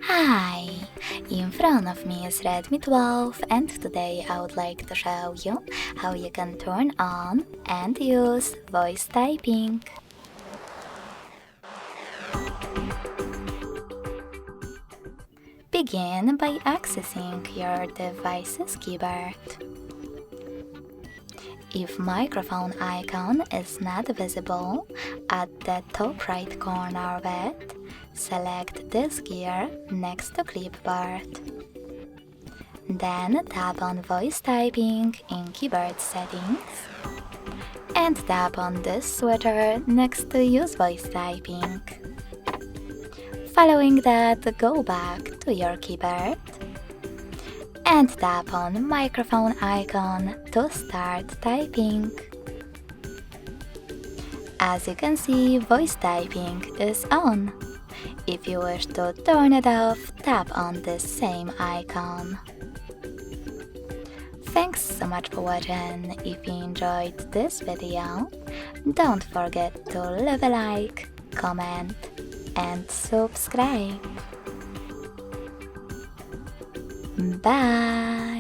Hi! In front of me is Redmi 12 and today I would like to show you how you can turn on and use voice typing. Begin by accessing your device's keyboard. If microphone icon is not visible at the top right corner of it, select this gear next to clipboard. Then tap on voice typing in keyboard settings and tap on this switcher next to use voice typing. Following that, go back to your keyboard and tap on microphone icon to start typing. As you can see, voice typing is on. If you wish to turn it off, tap on this same icon. Thanks so much for watching. If you enjoyed this video, don't forget to leave a like, comment and subscribe. Bye!